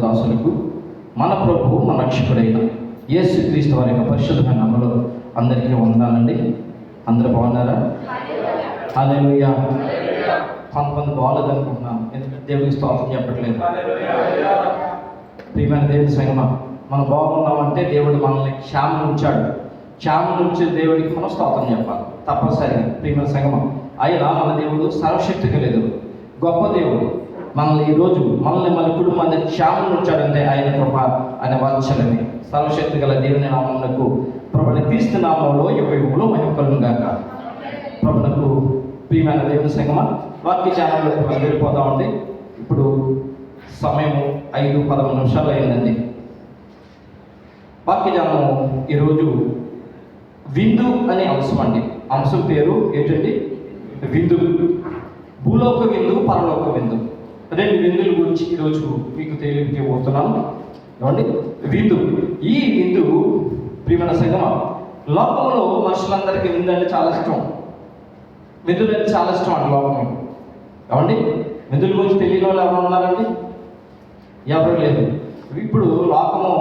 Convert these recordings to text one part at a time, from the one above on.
దాసులకు మన ప్రభు మన రక్షకుడైన యేసుక్రీస్తు వారి యొక్క పరిశుద్ధమైన నామములో అందరికీ వందనాలండి. అందరూ బాగున్నారా? హల్లెలూయా. కొంతమంది బాగోలేదు అనుకుంటున్నాను, ఎందుకంటే దేవుడికి స్తోత్రం చెప్పట్లేదు. ప్రియమైన దేవుడి సంగమా, మనం బాగున్నామంటే దేవుడు మనల్ని క్షేమం ఉంచాడు. క్షేమం నుంచి దేవుడికి మనం స్తోత్రం చెప్పాలి తప్పనిసరిగా. ప్రియమైన సంగమా, ఆయన మన దేవుడు సర్వశక్తి కలిగిన గొప్ప దేవుడు. మనల్ని ఈరోజు మన కుటుంబాన్ని క్షేమం ఉంచాడంటే ఆయన కృప, ఆయన వాత్సల్యమే. సర్వశక్తి గల దేవుని నామమునకు ప్రభుని క్రీస్తు నామములో యుగయుగంలో మహిమ కలుగును గాక. ప్రభునకు ప్రియమైన దేవుని సంగమా, వాక్య ఛానల్లోకి మనం వెళ్ళిపోతామండి. ఇప్పుడు సమయము 5:11 అయిందండి. వాక్య ఛానము ఈరోజు విందు అనే అంశం అండి. అంశం పేరు ఏంటండి? విందు. భూలోక విందు, పరలోక విందు. రెండు విందుల గురించి ఈరోజు మీకు తెలియజేయబోతున్నాను. ఏమండి? విందు. ఈ విందు ప్రియమైన సంగమా, లోకంలో మనుషులందరికీ విందు అంటే చాలా ఇష్టం. విందులు అంటే చాలా ఇష్టం అండి లోకంలో. ఏమండి? విందుల గురించి తెలియని వాళ్ళు ఎవరు ఉన్నారండి? ఎవరు లేదు. ఇప్పుడు లోకము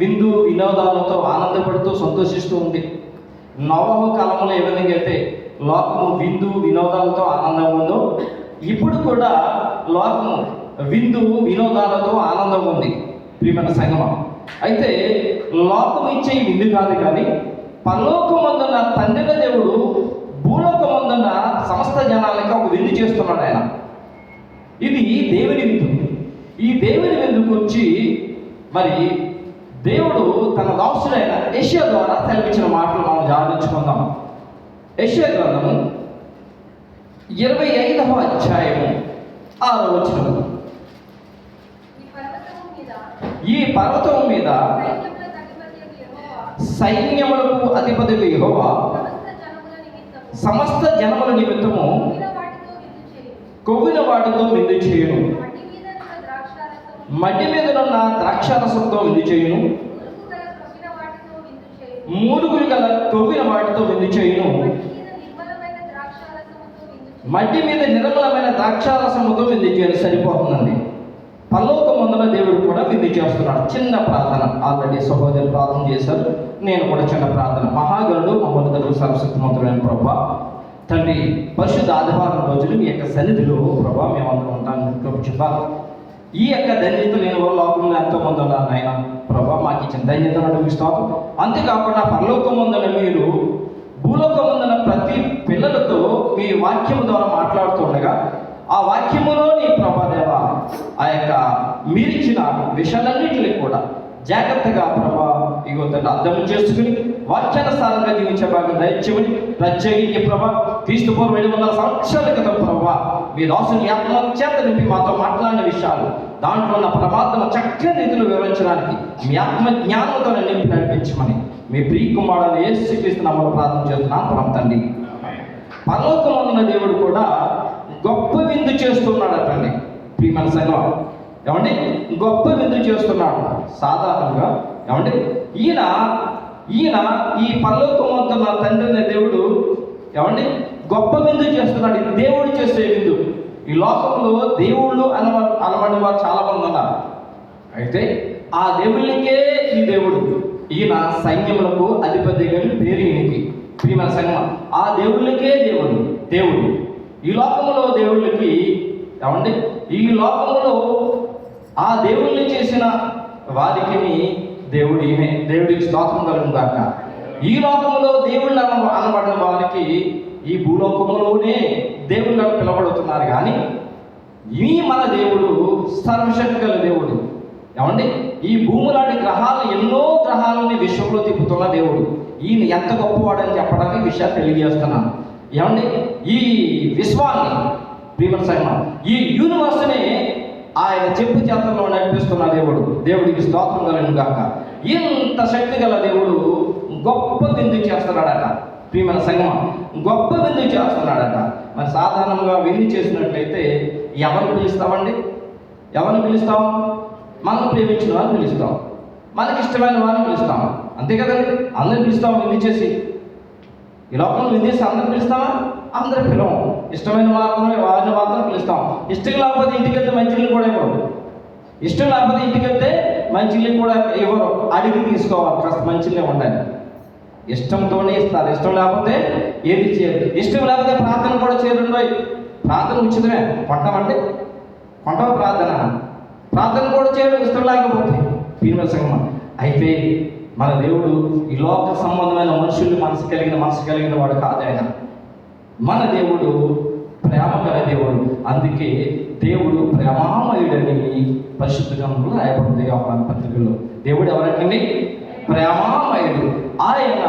విందు వినోదాలతో ఆనందపడుతూ సంతోషిస్తూ ఉంది. నోవహు కాలంలో ఏ విధంగా అయితే లోకము విందు వినోదాలతో ఆనందంగా ఉందో, ఇప్పుడు కూడా లోకము విందు వినోదాలతో ఆనందం ఉంది. ప్రియమైన సంగమా, అయితే లోకం ఇచ్చే విందు కాదు, కానీ పరలోకమందున్న తండ్రి దేవుడు భూలోకమందున్న సమస్త జనాలకి ఒక విందు చేస్తున్నాడు ఆయన. ఇది దేవుని విందు. ఈ దేవుని విందు గురించి మరి దేవుడు తన దాసుడైన యెషయా ద్వారా సెలవిచ్చిన మాటలు మనం ధ్యానించుకుందాం. యెషయా గ్రంథము 25వ అధ్యాయము 6వ వచనం. ఈ పర్వతం మీద సైన్యములకు అధిపతి యెహోవా సమస్త జనముల నిమిత్తము కొవ్విన వాటితో విందు చేయును. మట్టి మీద ఉన్న ద్రాక్షారసంతో విందు చేయును. మూలుగులు గల కొవ్విన వాటితో విందు చేయును. మట్టి మీద నిర్మలమైన ద్రాక్షారసముతో విందు చేయను. సరిపోతుందండి. పరలోకమందున దేవుడు కూడా విందు చేస్తున్నాడు. చిన్న ప్రార్థన. ఆల్రెడీ సహోదరులు ప్రార్థన చేశారు, నేను కూడా చిన్న ప్రార్థన. మహాగణుడు మహోన్నతుడు సర్వశక్తిమంతుడైన ప్రభువా, తండ్రి, పరిశుద్ధ ఆదివారం రోజులు మీ యొక్క సన్నిధిలో ప్రభా మేమందరం ఉంటాను. చెప్పాలి ఈ యొక్క ధన్యత నేను లోకంలో ఎంతోమంది ఉన్నారు నాయన. ప్రభా మాకు ఇచ్చిన ధన్యతను అడుగుతాము. అంతేకాకుండా పరలోకమందున మీరు భూలోకమందున ప్రతి పిల్లలతో మీ వాక్యము ద్వారా మాట్లాడుతుండగా, ఆ వాక్యములో నీ ప్రభాదేవ ఆ యొక్క మీరిచ్చిన విషయాలన్నింటినీ కూడా జాగ్రత్తగా ప్రభా ఇగోతంటే అర్థం చేసుకుని వాక్యానుసారంగా జీవించే భాగం దయచేయమని ప్రత్యేకించి ప్రభా క్రీస్తు పూర్వం 700 సంవత్సరాల క్రితం ప్రభా మీ దాసుని ఆత్మ చేత నింపి మాతో మాట్లాడిన విషయాలు, దాంట్లో ఉన్న పరమాత్మ చక్కని రీతిలో వివరించడానికి మీ ఆత్మ జ్ఞానంతో నింపి నడిపించమని మీ ప్రియ కుమారుడు యేసుక్రీస్తు నామములో ప్రార్థన చేస్తున్నాం పరమ తండ్రి. పరలోకమందున దేవుడు కూడా గొప్ప విందు చేస్తున్నాడటండి. ప్రియమైన సంగమా, ఏమండి? గొప్ప విందు చేస్తున్నాడు. సాధారణంగా ఏమండి ఈయన ఈ పరలోకమందున తండ్రి అనే దేవుడు ఏమండి గొప్ప విందు చేస్తున్నాడు. ఇది దేవుడు చేసే విందు. ఈ లోకంలో దేవుళ్ళు అనబడిన వారు చాలా మంది ఉన్నారు. అయితే ఆ దేవుళ్ళకే ఈ దేవుడు, ఈయన సైన్యములకు అధిపతి కానీ పేరు ఈయనకి. ప్రియమైన సంగమా, ఆ దేవుళ్ళకే దేవుడు. ఈ లోకంలో దేవుళ్ళకి ఏమండి ఈ లోకంలో ఆ దేవుళ్ళని చేసిన వారికి దేవుడు ఈయనే. దేవుడికి స్తోత్రం కలుగును గాక. ఈ లోకంలో దేవుళ్ళు అనబడిన వారికి ఈ భూలోకంలోనే దేవుళ్ళు పిలబడుతున్నారు. కానీ ఈ మన దేవుడు సర్వశక్తి గల దేవుడు. ఏమండి ఈ భూమి లాంటి గ్రహాలు, ఎన్నో గ్రహాలని విశ్వంలో తిప్పుతున్న దేవుడు. ఈయన ఎంత గొప్పవాడని చెప్పడానికి విషయాలు తెలియజేస్తున్నాను. ఏమండి ఈ విశ్వాన్ని, ప్రియమైన సంగమా, ఈ యూనివర్స్ని ఆయన చెప్పు చేతల్లో నడిపిస్తున్న దేవుడు. దేవుడికి స్తోత్రం కలుగును గాక. ఇంత శక్తి గల దేవుడు గొప్ప విందు చేస్తున్నాడట. ప్రియమైన సంగమా, గొప్ప విందు చేస్తున్నాడట. మరి సాధారణంగా విందు చేసినట్లయితే ఎవరిని పిలుస్తామండి? ఎవరిని పిలుస్తాం? మనం ప్రేమించిన వారిని పిలుస్తాం, మనకి ఇష్టమైన వారిని పిలుస్తాం. అంతే కదండి. అందరిని పిలుస్తాం విందు చేసి. ఈ లోకంలో విందు చేసి అందరిని పిలుస్తామా? అందరూ పిలవం. ఇష్టమైన వారిని మాత్రం పిలుస్తాం. ఇష్టం లేకపోతే ఇంటికి వెళ్తే మంచిగా కూడా ఇవ్వరు. ఇష్టం లేకపోతే ఇంటికి వెళ్తే మంచిని కూడా ఎవరు అడిగి తీసుకోవాలి, కాస్త మంచిగా ఉండాలి. ఇష్టంతోనే ఇస్తారు, ఇష్టం లేకపోతే ఏది చేయరు. ఇష్టం లేకపోతే ప్రార్థన కూడా చేయరు. ప్రార్థన ఉచితమే, కొంటామంటే కొంటాం ప్రార్థన కూడా చేయడం ఇష్టం లేకపోతే ప్రియమైన సంగమా. అయితే మన దేవుడు ఈ లోక సంబంధమైన మనుషుల్ని మనసు కలిగిన వాడు కాదు. ఆయన మన దేవుడు ప్రేమ గల దేవుడు. అందుకే దేవుడు ప్రేమామయుడని పరిశుద్ధ గ్రంథంలో రాయబడింది యోహాను పత్రికలో. దేవుడు ఎవరంటే ప్రేమామయుడు. ఆయన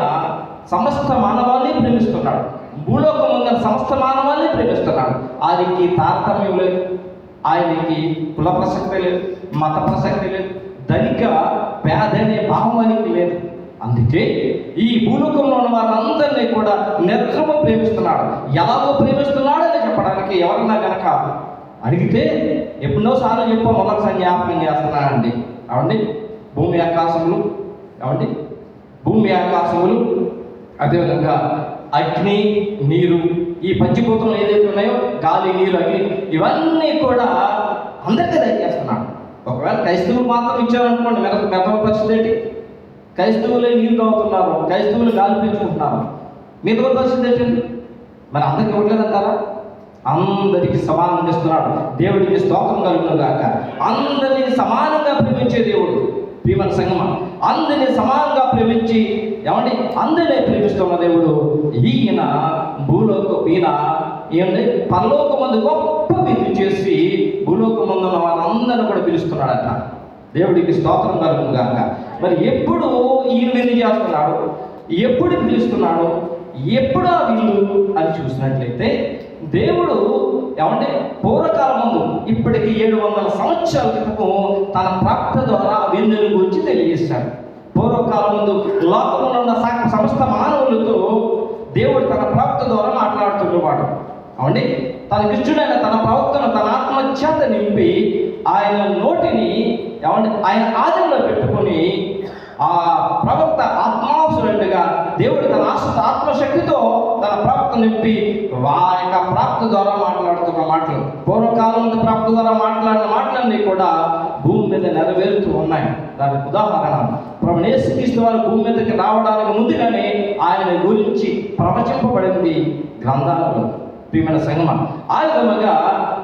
సమస్త మానవాళ్ళని ప్రేమిస్తున్నాడు. భూలోకం ఉన్న సమస్త మానవాళ్ళని ప్రేమిస్తున్నాడు. ఆయనకి తారతమ్యం లేదు, ఆయనకి కుల ప్రసక్తి లేదు, మత ప్రసక్తి లేదు, ధనిక పేద అనే భావం ఆయనకి లేదు. అందుకే ఈ భూలోకంలో ఉన్న వారందరినీ కూడా నిర్గమ ప్రేమిస్తున్నాడు. ఎలాగో ప్రేమిస్తున్నాడు అని చెప్పడానికి ఎవరన్నా కనుక అడిగితే ఎప్పుడోసార్లు చెప్పాం, మొదటిసారి జ్ఞాపకం చేస్తున్నానండి. అవండి భూమి ఆకాశములు అదేవిధంగా అగ్ని నీరు, ఈ పంచభూతంలో ఏదైతే ఉన్నాయో గాలి నీరు అగ్ని, ఇవన్నీ కూడా అందరికీ దయచేస్తున్నాడు. ఒకవేళ క్రైస్తవులు మాత్రం ఇచ్చారనుకోండి, మెదవ పరిస్థితి ఏంటి? క్రైస్తవులే నీరు తాగుతున్నారు, క్రైస్తవులు గాలి పెంచుకుంటున్నారు, మిగతా పరిస్థితి ఏంటండి? మరి అందరికి ఇవ్వట్లేదంటారా? అందరికీ సమానంగా ఇస్తున్నాడు. దేవుడికి స్తోత్రం కలుగును గాక. అందరినీ సమానంగా ప్రేమించే దేవుడు. ప్రియమైన సంగమా, అందరినీ సమానంగా ప్రేమించి అందరినీ ప్రేమిస్తున్న దేవుడు ఈయన ఏమంటే పరలోకమందు గొప్ప విధి చేసి భూలోకమందు ఉన్న వారందరినీ కూడా పిలుస్తున్నాడట. దేవుడికి స్తోత్రం కలుగును గాక. మరి ఎప్పుడు ఈయన విధి చేస్తున్నాడు, ఎప్పుడు పిలుస్తున్నాడు, ఎప్పుడు ఆ విల్లు అని చూసినట్లయితే దేవుడు పూర్వకాలం ముందు ఇప్పటికి 700 సంవత్సరాల క్రితం తన ప్రవక్త ద్వారా విందుని గురించి తెలియజేశాడు. పూర్వకాలం ముందు లోకంలో ఉన్న సమస్త మానవులతో దేవుడు తన ప్రవక్త ద్వారా మాట్లాడుతున్నవాడు. తనకిష్టుడైన తన ప్రవక్తను తన ఆత్మచేత నింపి ఆయన నోటిని ఆయన ఆధీనంలో పెట్టుకొని ఆ ప్రవక్త ఆత్మావసరంగా దేవుడు తన ఆత్మశక్తితో తన ప్రవక్త నింపి ఆ యొక్క ప్రవక్త ద్వారా మాట్లాడుతున్న మాటలు, పూర్వకాలం ప్రవక్త ద్వారా మాట్లాడిన మాటలన్నీ కూడా భూమి మీద నెరవేరుతూ ఉన్నాయి. దానికి ఉదాహరణ ప్రభువు యేసుక్రీస్తు వారు భూమి మీదకి రావడానికి ముందుగానే ఆయన గురించి ప్రవచింపబడింది గ్రంథాలలో. ప్రియమైన సంగమా, ఆ విధముగా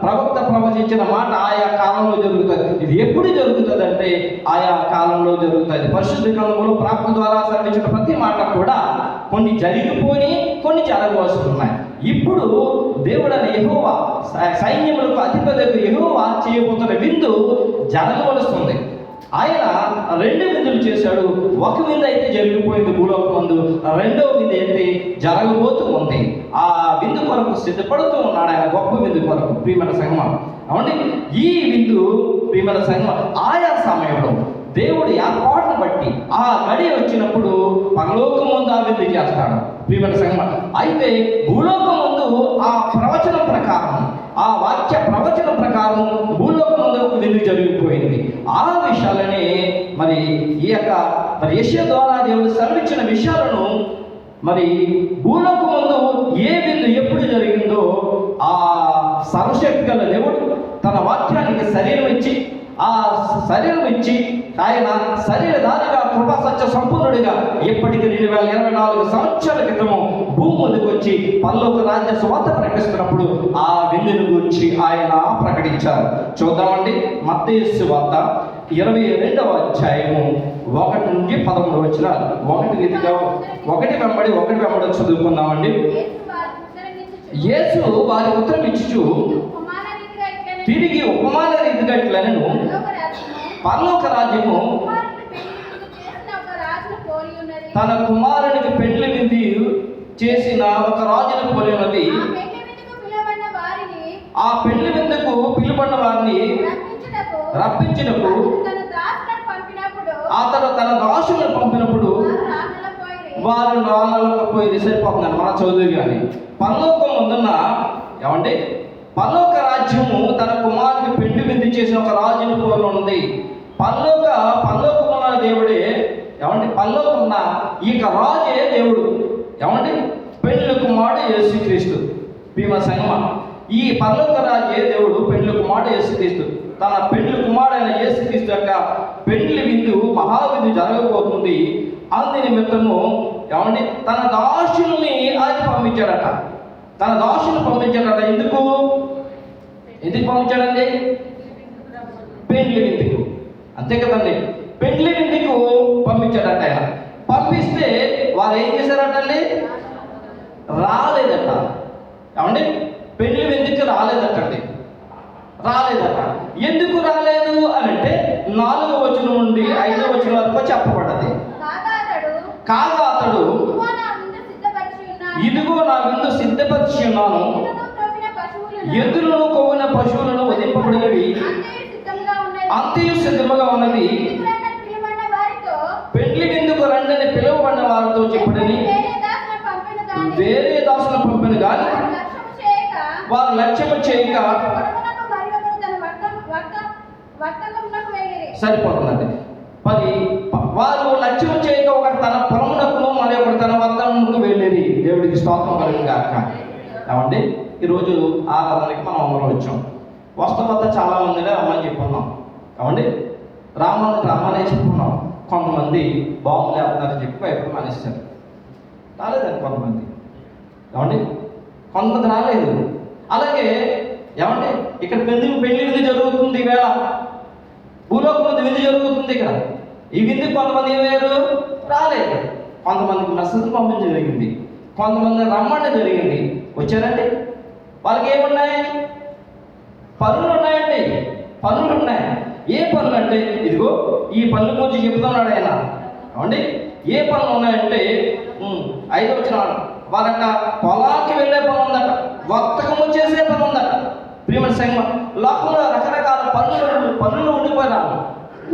ప్రవక్త ప్రవచించిన మాట ఆయా కాలంలో జరుగుతుంది. ఇది ఎప్పుడు జరుగుతుంది అంటే ఆయా కాలంలో జరుగుతుంది. పరిశుద్ధ గ్రంథంలో ప్రవక్త ద్వారా సెలవించిన ప్రతి మాట కూడా కొన్ని జరిగిపోయి కొన్ని జరగవలసి ఉన్నాయి. ఇప్పుడు దేవుడైన యెహోవా, సైన్యములకు అధిపతి యెహోవా చేయబోతున్న విందు జరగవలసింది. ఆయన 2 విందులు చేశాడు. ఒక విందు అయితే జరిగిపోయింది భూలోకమందు, రెండవ విందు అయితే జరగబోతూ ఉంది. ఆ విందు కొరకు సిద్ధపడుతూ ఉన్నాడు ఆయన, గొప్ప విందు కొరకు. ప్రియమైన సంగమం, ఈ విందు ప్రియమైన సంగమం ఆయా సమయంలో దేవుడు ఏర్పాటును బట్టి ఆ గడి వచ్చినప్పుడు పరలోకం ముందు ఆ విందు చేస్తాడు. ప్రియమైన సంగమం, అయితే భూలోకం ముందు ఆ ప్రవచనం ప్రకారం, ఆ వాక్య ప్రవచనం ప్రకారం భూలోకం ముందు విందు జరిగిపోయింది. ఆ విషయాలని మరి ఈ యొక్క యెషయా ద్వారా దేవుడు సెలవిచ్చిన విషయాలను మరి భూలోకం ముందు ఏ విందు ఎప్పుడు జరిగిందో ఆ సర్వశక్తి గల దేవుడు తన వాక్యానికి శరీరం ఇచ్చి ఆయన శరీరధారిగా కృపా సత్య సంపూర్ణుడిగా ఇప్పటికి 2024 సంవత్సరాల క్రితము భూమి మీదకి వచ్చి పరలోక రాజ్య సువార్త ప్రకటిస్తున్నప్పుడు ఆ విందుని గురించి ఆయన ప్రకటించారు. చూద్దామండి, మత్తయి సువార్త 22వ అధ్యాయము 1 నుంచి 11 వచనాలు. ఒకటి వెంబడి చదువుకుందామండి. యేసు వారి ఉత్తరం ఇచ్చుచు తిరిగి ఉపమాన రీతిగా ఇట్లనెను, పరలోక రాజ్యము తన కుమారునికి పెళ్లి విందు చేసిన ఒక రాజును పోలి ఉన్నది. ఆ పెళ్లి విందుకు పిలువబడిన వారిని రప్పించినప్పుడు అతడు తన దాసులను పంపినప్పుడు వారు రాళ్ళకు పోయి సరిపోతుందని మన చదువు. కానీ పరలోకం ముందున్న పరలోక రాజ్యము తన కుమారునికి పెళ్లి విందు చేసిన ఒక రాజుని పోలి ఉన్నది. పరలోకమున్న దేవుడే పరలోకమున్న ఈ రాజే దేవుడు. పెళ్లి కుమారుడు యేసుక్రీస్తు. భీమ సంగమ, ఈ పరలోక రాజే దేవుడు, పెళ్లి కుమారుడు యేసుక్రీస్తు. తన పెండ్లి కుమారుడైన యేసుక్రీస్తు యొక్క పెండ్లి విందు మహావిందు జరగబోతుంది. అందు నిమిత్తము ఏమండి తన దాసుల్ని ఆయన పంపించాడట. తన దాసులను పంపించాడట. ఎందుకు పంపించాడండి? పెండ్లి విందుకు. అంతే కదండి, పెండ్లి విందుకు పంపించాడట. ఆయన పంపిస్తే వారు ఏం చేశారటండి? రాలేదట. ఏమండి పెళ్లి ఎందుకు రాలేదటండి? రాలేదట. ఎందుకు రాలేదు అని అంటే 4వ వచనం నుండి 5వ వచనం వరకు చెప్పబడ్డది. కాగా అతడు ఇదిగో నా విందు సిద్ధపరిచి ఉన్నాను, ఎద్దులను కొవ్విన పశువులను వధింపబడినవి అంతయు సిద్ధముగా ఉన్నది, పెళ్లి విందుకు రండని పిలువబడిన వారితో చెప్పడని వేరే దాసులను పంపిన కానీ వారు లక్ష్యము చేయక సరిపోతుందండి. వారు లక్ష్యం చేయక ఒకటి తన పొలమునకును మరి ఒకటి తన వర్తనకు వెళ్ళేది. దేవుడికి స్తోత్రం కలిగింది కాక. కాబట్టి ఈరోజు ఆరాధనకి మనం అందరం వచ్చాం. వస్త చాలా మందినే రమ్మని చెప్పుకున్నాం. కాబట్టి రామనే చెప్పుకున్నాం. కొంతమంది బాంబు లేపుతున్నారని చెప్పి వైపు మానేస్తారు. రాలేదండి కొంతమంది. ఏమండి కొంతమంది రాలేదు. అలాగే ఏమండి ఇక్కడ పెళ్లి విందు జరుగుతుంది. ఈవేళ భూలోకంలో విందు జరుగుతుంది. ఇక్కడ ఈ విందుకు కొంతమంది ఏమయ్యారు? రాలేదు. కొంతమందికి మెసేజ్ పంపించడం జరిగింది, కొంతమంది రమ్మడం జరిగింది. వచ్చారండి. వాళ్ళకి ఏమున్నాయి? పనులు ఉన్నాయండి. పనులు ఉన్నాయి. ఏ పనులు అంటే ఇదిగో ఈ పనుల గురించి చెప్తున్నాడు ఆయన. ఏమండి ఏ పనులు ఉన్నాయంటే 5వ వచనం వాళ్ళట పొలానికి వెళ్ళే పని ఉందట, వర్తకము చేసే పని ఉందట. ప్రియమైన సంఘం, లోకంలో రకరకాల పనులు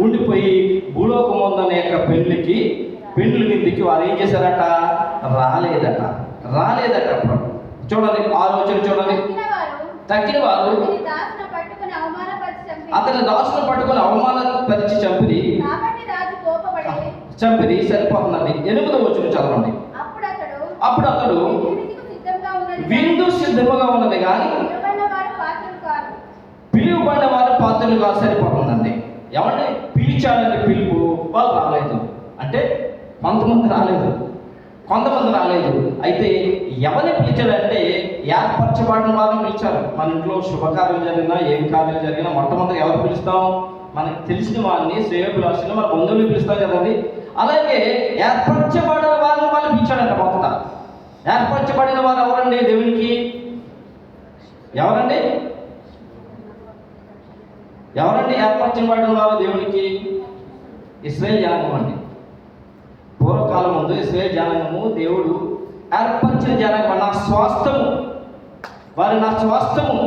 ఉండిపోయి భూలోకమందన యొక్క పెండ్లి విందుకి వారు ఏం చేశారట? రాలేదట. చూడండి 6వ వచనం చూడండి. తక్కిన వారు అతని దాసును పట్టుకుని అవమానపరిచి చంపిరి. సరిపోతుందండి. 8వ వచనం చదవండి. అప్పుడు అతడు విందు సిద్ధముగా ఉన్నది కానీ పిలువబడిన వారు పాత్రలు కాదు. సరిపోతుందండి. ఏమంటే పిలిచాడంటే పిలుపు వాళ్ళు రాలేదు. అంటే కొంతమంది రాలేదు. అయితే ఎవరిని పిలిచాడంటే ఏర్పరచబడిన వారిని పిలిచారు. మన ఇంట్లో శుభకార్యం జరిగినా ఏం కార్యం జరిగినా మొట్టమొదటి ఎవరు పిలుస్తాం? మనకి తెలిసిన వారిని, శ్రేయోభిలాషులు, మన బంధువులు పిలుస్తాం కదండి. అలాగే ఏర్పరచబడిన వారిని వాళ్ళు పిలిచాడంట. మొదట ఏర్పరచబడిన వారు ఎవరండి? దేవునికి ఎవరండి ఏర్పరచబడిన వారు దేవునికి? ఇశ్రాయేలు జనాంగం అండి. పూర్వకాలం ముందు ఇశ్రాయేలు జనాంగము దేవుడు ఏర్పరిచిన జనాంగం. నా స్వాస్థ్యము, వారు నా స్వాస్థ్యము.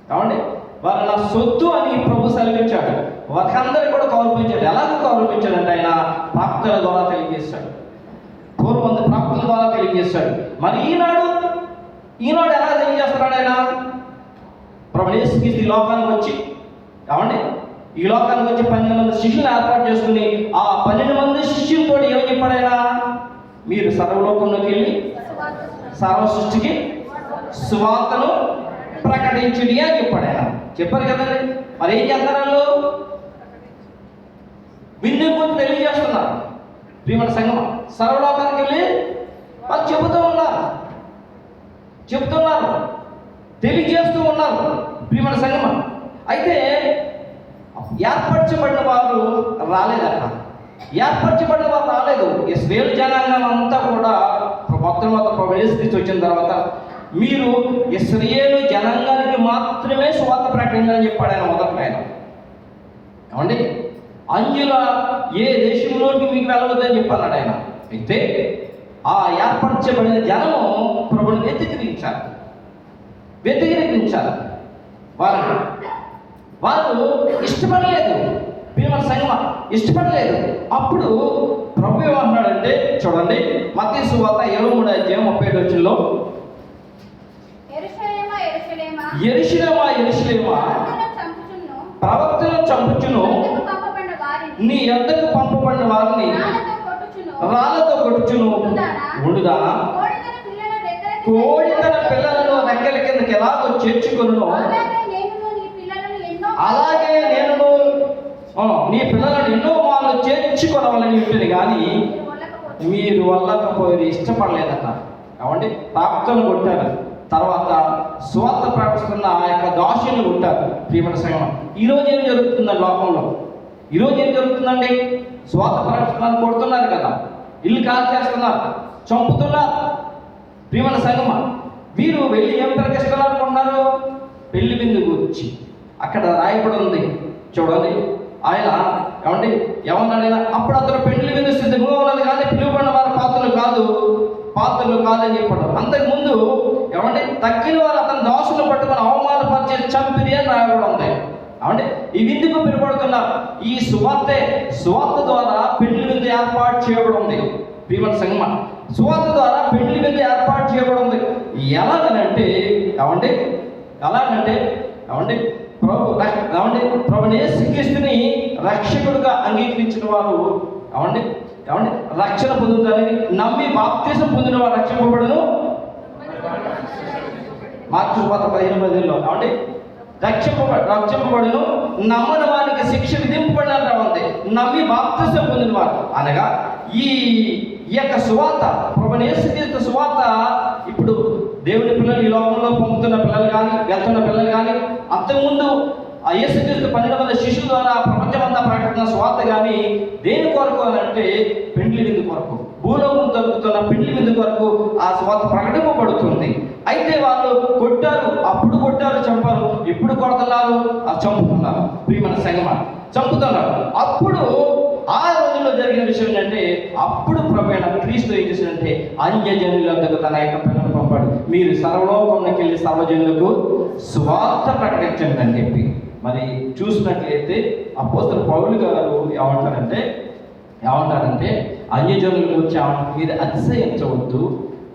కావండి వారు నా సొత్తు అని ప్రభు సెలవించాడు. వారందరికీ కూడా గౌరవించాడు. ఎలాగ గౌరవించాడంటే ఆయన ప్రాప్తుల ద్వారా తెలియజేస్తాడు. పూర్వం ప్రాప్తుల ద్వారా తెలియజేస్తాడు. మరి ఈనాడు ఎలా తెలియజేస్తున్నాడు ఆయన? ప్రభు యేసుక్రీస్తు ఈ లోకానికి వచ్చి ఈ లోకానికి వచ్చి 12 మంది శిష్యులను ఏర్పాటు చేసుకుని ఆ 12 మంది శిష్యులతో ఏమని చెప్పాడు ఆయన? మీరు సర్వలోకంలోకి వెళ్ళి సర్వ సృష్టికి సువార్తను ప్రకటించుడి అని చెప్పాడు ఆయన. చెప్పారు కదండి. మరి ఏం చేస్తారు వాళ్ళు? విందు గురించి తెలియజేస్తున్నారు. ప్రియమైన సంఘం, సర్వలోకానికి వెళ్ళి వాళ్ళు చెబుతున్నారు, తెలియజేస్తూ ఉన్నారు. ప్రియమైన సంఘం, అయితే ఏర్పరచబడిన వారు రాలేదు. ఇశ్రాయేలు జనాంగం అంతా కూడా మొత్తం ప్రవేశించి వచ్చిన తర్వాత మీరు ఇశ్రాయేలు జనాంగానికి మాత్రమే సువార్త ప్రకటించాలని చెప్పాడు ఆయన. మొదట ఆయన ఏమండి అంజుల ఏ దేశంలోకి మీకు వెళ్ళవద్దని చెప్పన్నాడు ఆయన. అయితే ఆ ఏర్పరచబడిన జనము ప్రభుని వ్యతిరేకించాలి. వారు ఇష్టపడలేదు. ప్రియమైన సంఘమా, ఇష్టపడలేదు. అప్పుడు ప్రభు ఏమన్నాడంటే చూడండి, మత్తయి సువార్త 23:37 యెరూషలేమా ప్రవక్తలను చంపుచును, నీ యొద్దకు పంపబడిన వారిని రాళ్లతో కొట్టుచును ఉండుదానా? కోడి తన పిల్లలను రెక్కల కిందకి ఎలాగో చేర్చుకొనునో అలాగే నేను నీ పిల్లలను ఎన్నో మార్లు చేర్చుకోవాలని ఉంటుంది, కానీ మీరు వెళ్ళకపోయి ఇష్టపడలేదట. కాబట్టి ప్రాప్తులు కొట్టారు, తర్వాత సువార్త ప్రకటిస్తున్న ఆ యొక్క దాసుని కొట్టారు. ప్రియమైన సంఘం, ఈరోజు ఏం జరుగుతుందండి లోకంలో? ఈరోజు ఏం జరుగుతుందండి? సువార్త ప్రకటిస్తున్నారు, కొడుతున్నారు కదా, ఇల్లు కాల్ చేస్తున్నారు, చంపుతున్నారు. ప్రియమైన సంఘం, వీరు వెళ్ళి ఏం ప్రకటిస్తున్నారు అనుకుంటున్నారు? పెళ్లి విందు గురించి. అక్కడ రాయబడి ఉంది చూడండి. ఆయన ఏమండి ఏమన్నాడైనా అప్పుడు అతను పెళ్లి విందు సిద్ధంగా ఉన్నది, కానీ పిలువబడిన వారి పాత్రలు కాదని చెప్పడం. అంతకుముందు ఏమంటే తక్కిన వారు అతని దాసులు పట్టుకుని అవమానపరిచే చంపిరి అని రాయబడి ఉంది. ఏమంటే ఈ విందుకు పిలువబడుతున్నారు. ఈ సువార్త ద్వారా పెళ్లి విందు ఏర్పాటు చేయబడి ఉంది. ప్రియమైన సంగమ, సువార్త ద్వారా పెళ్లి విందు ఏర్పాటు చేయబడి ఉంది. ఎలాగనంటే ప్రభు యేసుక్రీస్తుని రక్షకుడుగా అంగీకరించిన వారు రక్షణ పొందుతారని నమ్మి బాప్తిసం పొందిన వారు రక్షింపబడును. మార్కు 15:10 రక్షింపబడును, నమ్మని వారికి శిక్ష విధింపబడిన ఉంది. నమ్మి బాప్తిసం పొందిన వారు అనగా ఈ యొక్క సువార్త, ప్రభు యేసుక్రీస్తు సువార్త ఇప్పుడు దేవుని పిల్లలు ఈ లోకంలో పొందుతున్న పిల్లలు కానీ, వెళ్తున్న పిల్లలు కానీ, అంతకుముందు ఆ యేసుక్రీస్తు 12 మంది శిష్యుల ద్వారా ప్రపంచమంతా ప్రకటిస్తున్న సువార్త కానీ దేని కొరకు అని అంటే పెండ్లి విందు కొరకు, భూలోకం దొరుకుతున్న పెండ్లి విందు కొరకు ఆ సువార్త ప్రకటింపబడుతుంది. అయితే వాళ్ళు కొట్టారు, అప్పుడు కొట్టారు, చంపారు, ఇప్పుడు కొడుతున్నారు, చంపుతున్నారు. ప్రియమైన సంగమ, చంపుతున్నారు. అప్పుడు ఆ రోజుల్లో జరిగిన విషయం ఏంటంటే, అప్పుడు ప్రభువైన క్రీస్తు ఏం చేశాడంటే అన్యజనులందుకు తన యొక్క పిల్లలను పంపాడు. మీరు సర్వలోకంలోకి వెళ్ళి సర్వజనులకు సువార్త ప్రకటించండి అని చెప్పి. మరి చూసినట్లయితే అపోస్తలుడు పౌలు గారు ఏమంటారంటే అన్యజనుల గురించి మీరు అతిశయించవద్దు.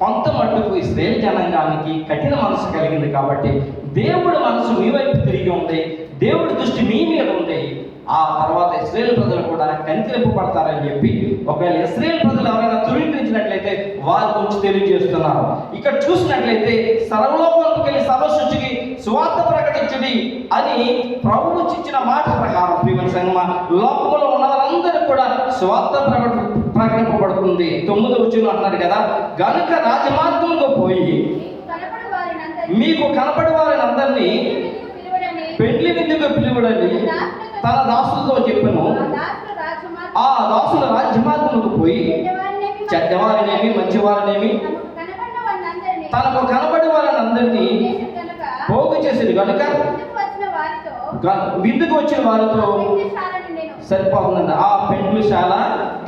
కొంత మట్టుకు ఇశ్రాయేలు జనాంగానికి కఠిన మనసు కలిగింది కాబట్టి దేవుడి మనసు మీ వైపు తిరిగి ఉంది, దేవుడి దృష్టి మీ మీద ఉంది. ఆ తర్వాత ఇశ్రాయేలు ప్రజలు కూడా కనికరింపబడతారని చెప్పి ఒకవేళ ఇశ్రాయేలు ప్రజలు ఎవరైనా ధృవీకరించినట్లయితే వారి గురించి తెలియజేస్తున్నారు. ఇక్కడ చూసినట్లయితే సర్వలోకంలోకి వెళ్ళి సర్వసృష్టికి సువార్త ప్రకటించండి అని ప్రభువు ఇచ్చిన మాట ప్రకారం ప్రియమైన సంగమా లోకంలో ఉన్న వారందరూ కూడా సువార్త ప్రకటింపబడుతుంది. 9వ వచనం అన్నాడు కదా, గనుక రాజమార్గంలో పోయి మీకు కనపడి వారిని అందరినీ పెండ్లి విందుకు పిలువడండి తన దాసులతో చెప్పను. ఆ దాసుల రాజ్యమార్గములకు పోయి చెడ్డవారినేమి మంచివారినేమి తనకు కనబడి వారిని అందరినీ పోగు చేసేది కనుక విందుకు వచ్చిన వారితో సరిపోతుందండి. ఆ పెండ్లిశాల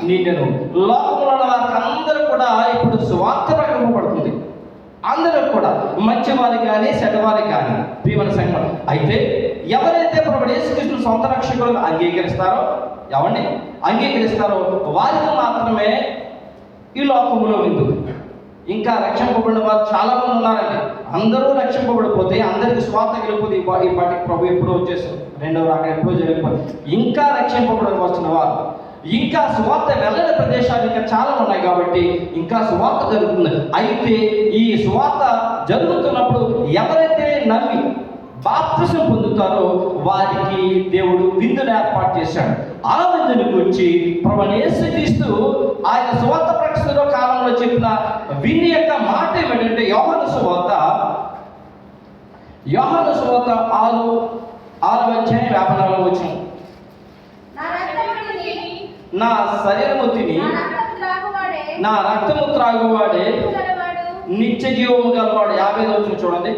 నిండెను. లోకంలో ఉన్న వారికి అందరూ కూడా ఇప్పుడు సువార్త ప్రకటింపబడుతుంది. అందరూ కూడా మంచివారి కానీ చెడ్డవారి కానీ. ప్రియమైన సంఘం, అయితే ఎవరైతే ప్రభు యేసుక్రీస్తును సొంత రక్షకులుగా అంగీకరిస్తారో వారికి మాత్రమే ఈ లోకంలో విందు. ఇంకా రక్షింపబడిన వారు చాలా మంది ఉన్నారండి. అందరూ రక్షింపబడిపోతే అందరికి స్వార్థ వెళ్ళిపోతే ఈ పాటికి ప్రభు ఎప్పుడో వచ్చేసారు, రెండవ రాక ఎప్పుడో జరిగిపోతుంది. ఇంకా రక్షింపబడిన వచ్చిన వారు, ఇంకా సువార్త వెళ్ళని ప్రదేశాలు ఇంకా చాలా ఉన్నాయి కాబట్టి ఇంకా సువార్త జరుగుతుంది. అయితే ఈ సువార్త జరుగుతున్నప్పుడు ఎవరైతే నమ్మి బాప్తిసం పొందుతారో వారికి దేవుడు విందును ఏర్పాటు చేశాడు. ఆ విందుని గురించి ప్రభువైన యేసుక్రీస్తు ఆయన సువార్త ప్రకటిస్తున్న కాలంలో చెప్పిన విందు యొక్క మాట ఏమిటంటే యోహాను సువార్త 6:54 వచనం, నా శరీరము తిని నా రక్తము త్రాగువాడే నిత్య జీవము గలవాడు. 50వ వచనం చూడండి,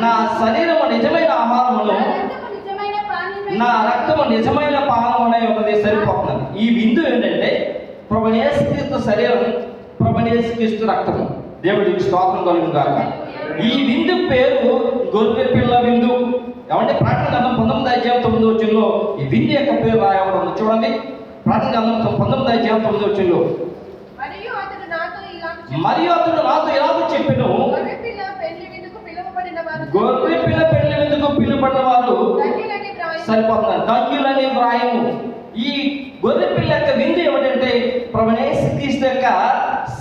నా శరీరము నిజమైన ఆహారమును నా రక్తము నిజమైన పానమునే ఉన్నది. సరిపోతున్నది. ఈ విందు ఏంటంటే ప్రభువైన యేసుక్రీస్తు శరీరం, ప్రభువైన యేసుక్రీస్తు రక్తము. దేవుడికి స్తోత్రం కలుగును గాక. ఈ విందు పేరు గొర్రె పిల్ల విందు. ఏమంటే ప్రకటన గ్రంథం 19:9 ఈ విందు యొక్క పేరు రాయబడి ఉంది. చూడండి, ప్రకటన గ్రంథం 19:9 మరియు అతడు నాతో ఇలాగ చెప్పెను, గొర్రె పిల్ల పెళ్లి విందుకు పిలువబడిన వారు సరిపోతున్నారు, ధన్యులని వ్రాయము. ఈ గొర్రె పిల్ల యొక్క విందు ఏమిటంటే ప్రభువైన యేసుక్రీస్తు యొక్క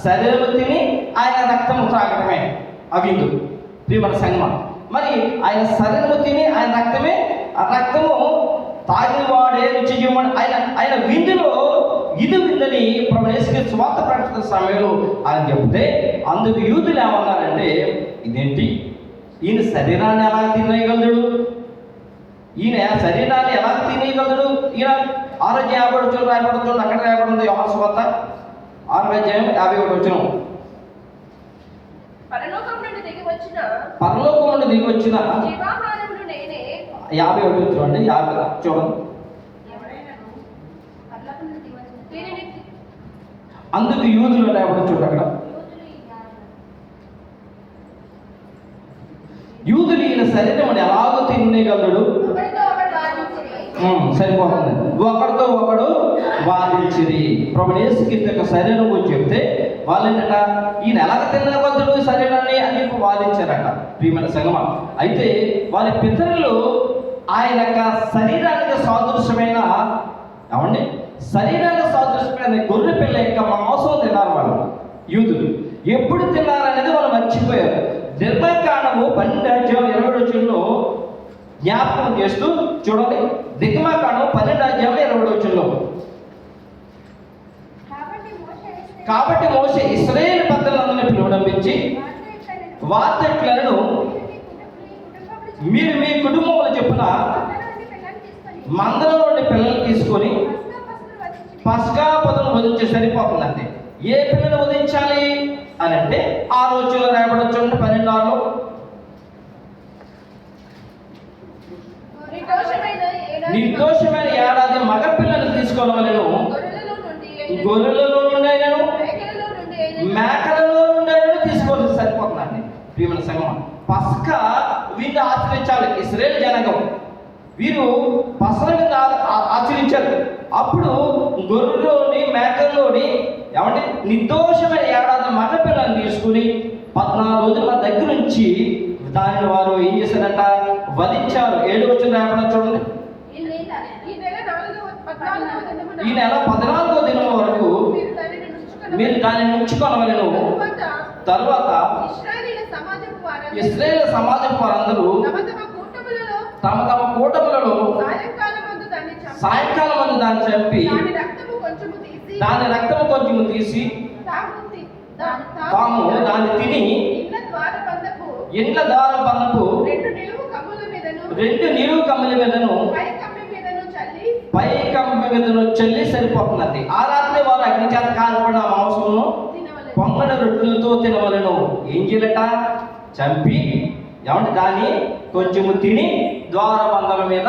శరీరము తిని ఆయన రక్తము త్రాగడమే ఆ విందు. ప్రియమైన సంగమా, మరి ఆయన శరీరము తిని ఆయన రక్తమే, ఆ రక్తము తాగిన వాడే రుచి చేయమని ఆయన విందులో ఇది విందని ప్రభు యేసుక్రీస్తు స్వార్థ ప్రకటన సమయంలో ఆయన చెప్తే అందుకు యూదులు ఏమన్నారంటే, ఇదేంటి ఈయన శరీరాన్ని ఎలా తినేయగలడు, ఈయన శరీరాన్ని ఎలా తినేయగలడు, ఈయన 6:50 రాయబడుతుంది, అక్కడ రాయబడింది యోహాను సువార్త 6:51. పరలోకం నుండి దిగి వచ్చిన 51 చూడండి, 50 చూడండి. అందుకు యూదులు రాయబడి చూడండి, అక్కడ యూదులు ఈయన శరీరం ఎలాగో తినేయగలడు, సరిపోతుంది, ఒకరితో ఒకడు వాదించిరి. ప్రభు యేసుక్రీస్తు యొక్క శరీరం గురించి చెప్తే వాళ్ళు ఏంటంట, ఈయన ఎలాగ తినగలడు శరీరాన్ని అని వాదించారట. ప్రియమైన సంగమా, అయితే వారి పితరులు ఆయన యొక్క శరీరానికి సాదృశ్యమైన ఏమండి శరీరానికి సాదృశ్యమైన గొర్రె పిల్ల యొక్క మాంసం తిన్నారు వాళ్ళు యూదులు. ఎప్పుడు తిన్నారనేది వాళ్ళు మర్చిపోయారు. నిర్మకాండము 12:20 జ్ఞాపకం చేస్తూ చూడండి. నిర్గమకాండం 12:20. కాబట్టి మోషే ఇశ్రాయేలు పెద్దలందరినీ పిలువడంపించి వార్తలను మీరు మీ కుటుంబంలో చెప్పున మందలో నుండి పిల్లలు తీసుకొని పస్కా పదును వదిలించి సరిపోతుందంటే ఏ పిల్లలు వదిలించాలి అని అంటే ఆ రోజుల్లో రాయబడి చూడండి 12:6. నిర్దోషమైన ఏడాది మగ పిల్లలు తీసుకోవాలను, గొర్రెలలో నుండి అయినను మేకలలో నుండి అయినను తీసుకోవాలి సరిపోతుందండి. ప్రియమైన సంగమా, పస్కా వీళ్ళు ఆచరించాలి. ఇశ్రాయేలు జనాంగం వీరు పసల మీద ఆచరించారు. అప్పుడు గొర్రెలోని మేకల్లోని ఏమంటే నిర్దోషమైన ఏడాది మగ పిల్లలను తీసుకుని 14 రోజుల దగ్గర నుంచి దానిని వారు ఏం చేశారంట, వధించారు. 7 రాయబడి చూడండి. ఈ నెల 14వ దినం వరకు మీరు దానిని ఉంచుకోనవలెను. తర్వాత ఇశ్రాయేలు సమాజపు వారందరూ తమ తమ కూటములలో సాయంకాలం మందు దాన్ని చంపి దాని రక్తము కొంచెము తీసి తాము దాన్ని తిని ఇండ్ల ద్వార బంధపు 2 నిలువు కమ్ముల మీదను పై కమ్మి మీదను చల్లి సరిపోతున్నది. ఆ రాత్రి వారు అగ్ని చేత కాల్పడిన మాంసమును పొంగడ రొట్టెలతో తినవలను. ఏం చేయాలట, చంపి ఏమంటే దాన్ని కొంచెము తిని ద్వారబంధల మీద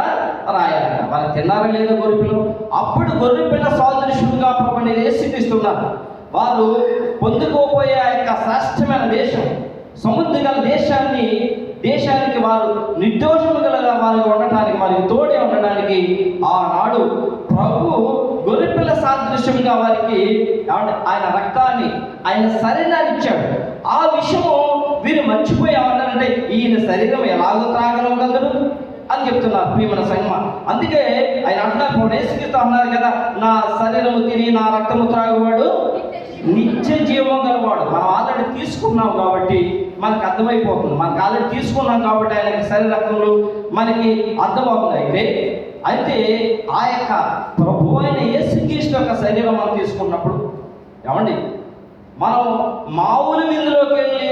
రాయాలట. వాళ్ళు తిన్నారా లేదా గొర్రెపిల్ల? అప్పుడు గొర్రెపిల్ల సాదృశ్యంగా ప్రభుని యేసుక్రీస్తున్నారు. వారు పొందుకోపోయే ఆ యొక్క శ్రేష్టమైన దేశం, సముద్ర గల దేశానికి వారు నిర్దోషము గల వారు ఉండటానికి, వారికి తోడే ఉండడానికి ఆనాడు ప్రభు గొర్రెపిల్ల సాదృశ్యంగా వారికి ఆయన రక్తాన్ని, ఆయన శరీరాన్ని ఇచ్చాడు. ఆ విషయము వీరు మర్చిపోయామన్నారంటే ఈయన శరీరం ఎలాగో త్రాగలగలరు అని చెప్తున్నారు. ప్రియమైన సంగమా, అందుకే ఆయన అంటున్నారు, యేసుక్రీస్తు అన్నారు కదా, నా శరీరము తిని నా రక్తము త్రాగువాడు నిత్య జీవం గలవాడు. మనం ఆల్రెడీ తీసుకున్నాం కాబట్టి మనకు అర్థమైపోతుంది. మనకు ఆల్రెడీ తీసుకున్నాం కాబట్టి ఆయన శరీర రక్తములు మనకి అర్థమవుతుంది. అయితే ఆ యొక్క ప్రభు అయిన యేసుక్రీస్తు యొక్క శరీరం మనం తీసుకున్నప్పుడు ఏమండి, మనం మామూలు విందులోకి వెళ్ళి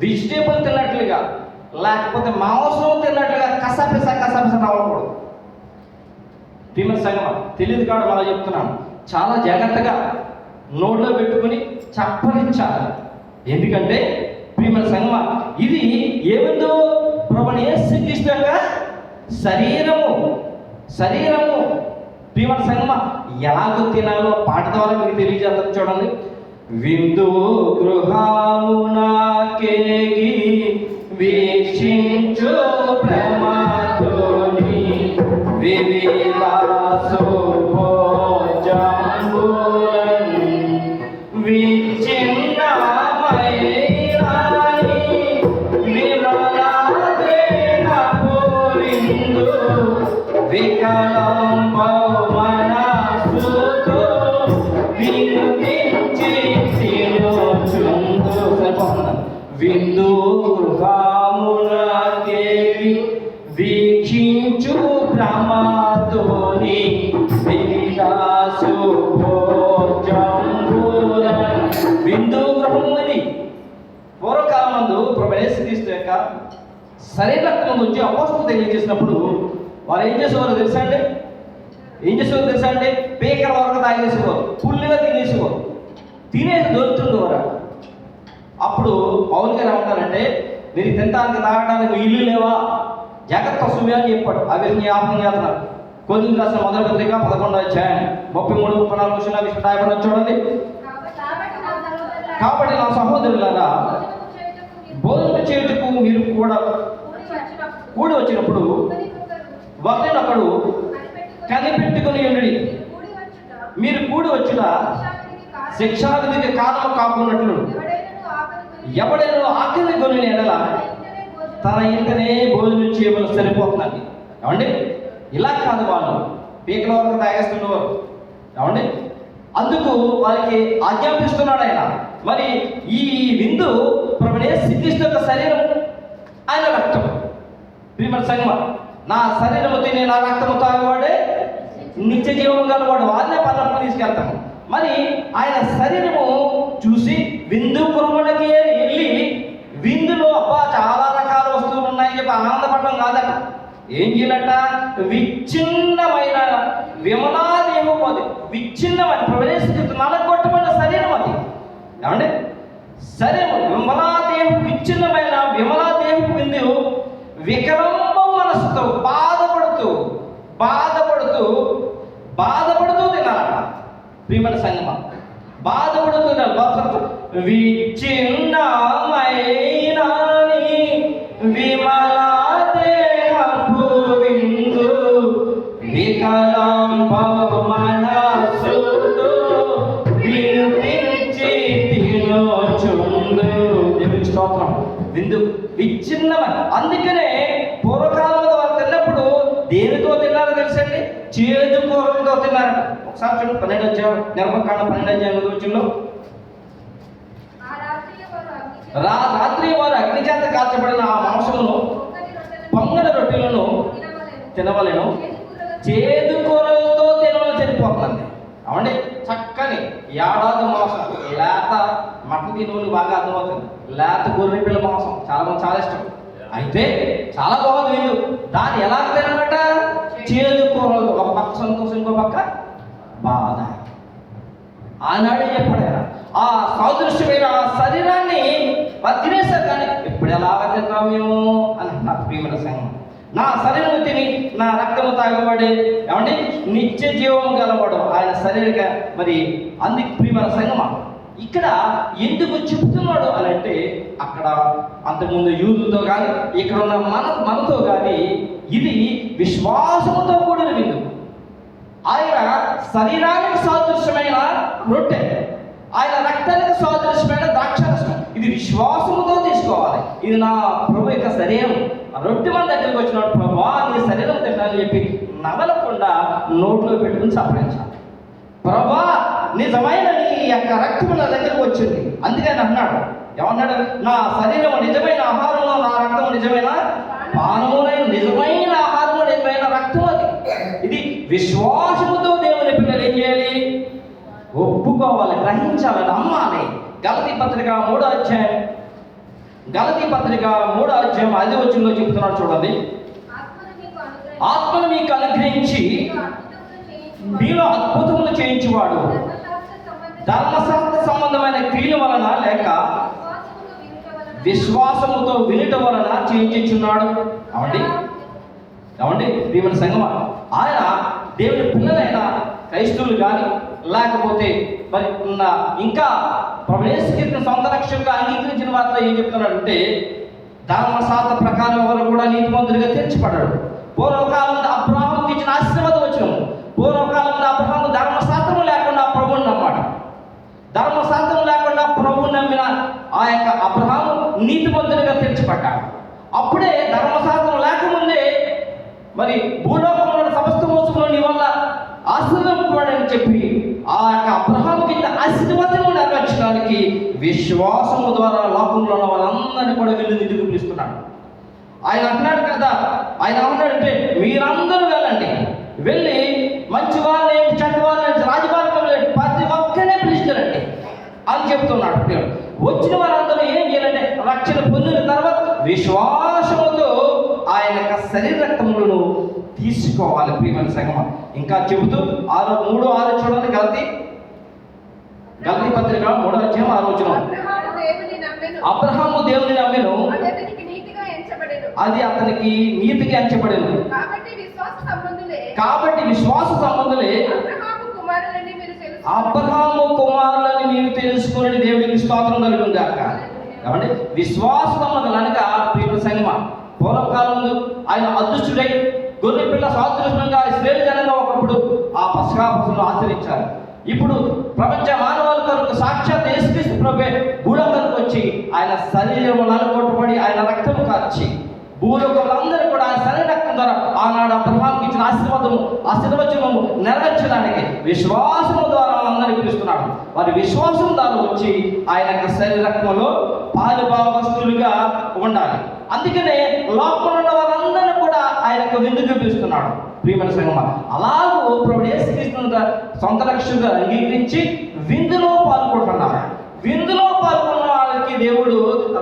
వెజిటేబుల్ తిన్నట్లుగా లేకపోతే మాంసం తిన్నట్లుగా కసపిస రావకూడదు. ప్రియమైన సంగమా, తెలియదు కాదు మనం చెప్తున్నాను, చాలా జాగ్రత్తగా నోట్లో పెట్టుకుని చప్పరించాలి. ఎందుకంటే ప్రియమైన సంగమా, ఇది ఏమిందో ప్రభుని యేసుక్రీస్తు యొక్క శరీరము. ప్రియమైన సంగమా, ఎలాగో తినాలో పాట ద్వారా మీకు తెలియజేస్తారు. చూడండి. విందు గృహమునాకేగి వీక్షించు ప్రేమతోని వివిలాసు భోజంబులను విచ్ఛిన్నమైనాని విమలాద్రేణపు విందు వికలంబౌ మనసుతో వినుతించి తినుచుందు. విందు గృహమున శరీర రక్తం గురించి అపోస్తలులు తెలియజేసినప్పుడు వారు ఏం చేసేవారు తెలుసా అండి? పీకల వరకు తాగేసేవారు, ఫుల్గా తినేసేవారు, తినేసి దొరుకుతుండేవారు. అప్పుడు పౌలు గారు ఏమంటారంటే, మీరు తినడానికి తాగడానికి ఇల్లు లేవా, జాగ్రత్త సుమి అని చెప్పాడు. అవి జ్ఞాపకం చేస్తున్నారు. కొన్ని రాసిన మొదటి పత్రిక 11వ అధ్యాయం 33-34 విషయం చూడండి. కాబట్టి నా సహోదరులారా, భోజనం చేయుటకు మీరు కూడా కూడి వచ్చినప్పుడు ఒకరినొకడు కనిపెట్టుకుని ఉండి, మీరు కూడి వచ్చుట శిక్షావిధికి కారణం కాకున్నట్లు ఎవడైనా ఆకలి కొని ఎడల తన ఇంటనే భోజనం చేయమని సరిపోతుందండి. ఏమండి, ఇలా కాదు, వాళ్ళు పీకల వరకు తాగేస్తున్నవారు. ఏమండి, అందుకు వారికి ఆజ్ఞాపిస్తున్నాడు ఆయన. మరి ఈ విందు ప్రభువైన యేసుక్రీస్తు యొక్క శరీరం, ఆయన రక్తం. ప్రియమైన సంగమా, నా శరీరము తిని నా రక్తము తాగేవాడే నిత్య జీవము గలవాడు, వాళ్ళనే పరలోకం తీసుకెళ్తాము. మరి ఆయన శరీరము చూసి విందు పురములకి వెళ్ళి విందులో అబ్బా చాలా రకాల వస్తువులు ఉన్నాయని చెప్పి ఆనందపడడం కాదట. ఏం చేయాలట? విచ్ఛిన్నమైన విమలాదేహం, అది విచ్ఛిన్నమైన ప్రవేశిస్తూ నలగొట్టమైన శరీరం అది. ఏమండి, శరీరం విమలాదేహం, విచ్ఛిన్నమైన విమలాదేహం విందు వికలంబ మనసుతో బాధపడుతూ తినాలట. ప్రియమైన సంగమా, బాధపడుతూ తినాలి. విచ్ఛిన్నమైన విమలాదేహపు విందు వికలంబ మనసుతో వినిపించి తినొచ్చుండు. దేవుని స్తోత్రం. విందు విచ్ఛిన్నమైన. అందుకనే పూర్వకాలంలో వారు తిన్నప్పుడు దేనితో తిన్నారో తెలుసండి? చేదు కూరలతో తిన్నారట. ఒకసారి చూడండి, 12వ అధ్యాయం, నిర్గమకాండం 12వ అధ్యాయం 8వ వచనంలో, రాత్రి వారు అగ్ని చేత కాల్చబడిన ఆ మాంసమును పొంగని రొట్టెలను తినవలెను, చేదు కూరలతో తినవలని సరిపోతుందండి. అవండి, చక్కని ఏడాది మాంసం, లేత మటన్ తినవని బాగా అర్థమవుతుంది. లేత గొర్రె పిల్ల మాంసం చాలా మంది చాలా ఇష్టం. అయితే చాలా బాగుంది విందు. దాన్ని ఎలా తినమాట? చేదు కూరలతో. ఒక పక్క సంతోషం, ఇంకో పక్క బాధ. ఆనాడే చెప్పాడు ఆయన, ఆ సాదృశ్యమైన శరీరాన్ని తినేశారు. కానీ ఇప్పుడు ఎలాగ తింటాం మేము అని నా ప్రియమైన సంఘం. నా శరీరం తిని నా రక్తము తాగబడే, ఏమంటే నిత్య జీవము గలవాడు ఆయన శరీరంగా. మరి అందుకు ప్రియమైన సంఘమా, ఇక్కడ ఎందుకు చెప్తున్నాడు అని అంటే, అక్కడ అంతకుముందు యూదులతో కానీ ఇక్కడ ఉన్న మనతో కానీ ఇది విశ్వాసముతో కూడిన విందు. ఆయన శరీరానికి సాదృశ్యమైన రొట్టె, ఆయన రక్తానికి సాదృశ్యమైన ద్రాక్షారసం. ఇది విశ్వాసముతో తీసుకోవాలి. ఇది నా ప్రభు యొక్క శరీరం. రొట్టె మన దగ్గరికి వచ్చినప్పుడు, ప్రభా నీ శరీరం తింటానని చెప్పి నవలకుండా నోట్లో పెట్టుకుని సపరించాలి. ప్రభా నిజమైన నీ యొక్క రక్తము నా దగ్గరకు వచ్చింది. అందుకని అన్నాడు, ఏమన్నాడు? నా శరీరము నిజమైన ఆహారము, నా రక్తము నిజమైన పానములైన నిజమైన ఆహారము, నిజమైన రక్తం. అది ఇది విశ్వాసముతో దేవుని పిల్లలు ఏం చేయాలి? ఒప్పుకోవాలి, గ్రహించాలి, నమ్మాలి. గలతీ పత్రిక 3వ అధ్యాయం 5వ వచనంలో చెప్తున్నాడు చూడండి. ఆత్మను మీకు అనుగ్రహించి మీలో అద్భుతములు చేయించువాడు ధర్మశాస్త్ర సంబంధమైన క్రియల వలన లేక విశ్వాసముతో వినుట వలన చేయించున్నాడు. అవండి ప్రియమైన సంగమా, ఆయన దేవుని పిల్లలైన క్రైస్తవులు కానీ లేకపోతే మరి ఉన్న ఇంకా ప్రభుయేసుక్రీస్తుని సొంత రక్షకుగా అంగీకరించిన వారితో ఏం చెప్తున్నాడంటే, ధర్మశాస్త్ర ప్రకారం ఎవరు కూడా నీతిమంతుడిగా తీర్చబడ్డాడు. పూర్వకాలంలో అబ్రహాముకి ఇచ్చిన ఆశీర్వాదం వచ్చినాము. పూర్వకాలంలో అబ్రహాము ధర్మశాస్త్రం లేకుండా ప్రభువుని నమ్మాడు. ధర్మశాస్త్రం లేకుండా ప్రభువుని నమ్మిన ఆ యొక్క అబ్రహాము నీతిమంతుడిగా తీర్చబడ్డాడు. అప్పుడే ధర్మశాస్త్రం లేకముందే మరి భూలోకంలో సమస్త మోసంలో నీ వల్ల ఆశీర్వదింపబడని చెప్పి ఆ యొక్క అబ్రహాముకి ఆశీర్వాదము నెరవేర్చడానికి విశ్వాసము ద్వారా లోకంలో ఉన్న వాళ్ళందరినీ కూడా వెళ్ళి నిధికి పిలుస్తున్నాడు. ఆయన అంటున్నాడు కదా, ఆయన ఏమన్నాడంటే, మీరందరూ వెళ్ళండి, వెళ్ళి మంచి వాళ్ళని చెడ్డ వాళ్ళని రాజమార్గంలో ప్రతి ఒక్కరినే పిలుస్తారండి అని చెప్తున్నాడు. వచ్చిన వారందరూ ఏం చేయాలంటే, రక్షణ పొందిన తర్వాత విశ్వాసముతో ఆయన యొక్క శరీర రక్తములను తీసుకోవాలి ప్రియమైన సంగమా. ఇంకా చెబుతూ 3:6 చూడండి. గలతీ పత్రిక 3:6. అబ్రహాము దేవుని నమ్మెను, అది అతనికి నీతిగా ఎంచబడెను. కాబట్టి విశ్వాస సంబంధులే అబ్రహాము కుమారులని మీరు తెలుసుకుని దేవుడికి స్తోత్రం కలుగును గాక. కాబట్టి విశ్వాస సంబంధాలు అనగా ప్రియమైన సంగమా, పూర్వకాలం ముందు ఆయన అదృష్టుడై గొర్రె పిల్ల సాదృశ్యంగా ఇశ్రాయేలు జనంగా ఒకప్పుడు ఆ పస్కా పశువులను ఆచరించారు. ఇప్పుడు ప్రపంచ మానవాళి కొరకు సాక్షాత్ యేసుక్రీస్తు ప్రభువే భూలోకానికి వచ్చి ఆయన శరీరము నలగొట్టబడి ఆయన రక్తము కార్చి భూలోకంలో కూడా ఆయన శరీర రక్తం ద్వారా ఆనాడు అబ్రహాముకి ఇచ్చిన ఆశీర్వచనము నెరవేర్చడానికి విశ్వాసము ద్వారా అందరినీ పిలుస్తున్నాడు. వారి విశ్వాసం ద్వారా వచ్చి ఆయన యొక్క శరీర రక్తంలో పాలుభాగస్తులుగా ఉండాలి. అందుకనే లోపల ఉన్న వారందరూ కూడా ఆయన యొక్క విందు చూపిస్తున్నాడు ప్రియమైన సంగమా. అలాగూ ప్రభు యేసుక్రీస్తును సొంత రక్షకుగా అంగీకరించి విందులో పాల్గొంటున్నారు. విందులో పాల్గొన్న వాళ్ళకి దేవుడు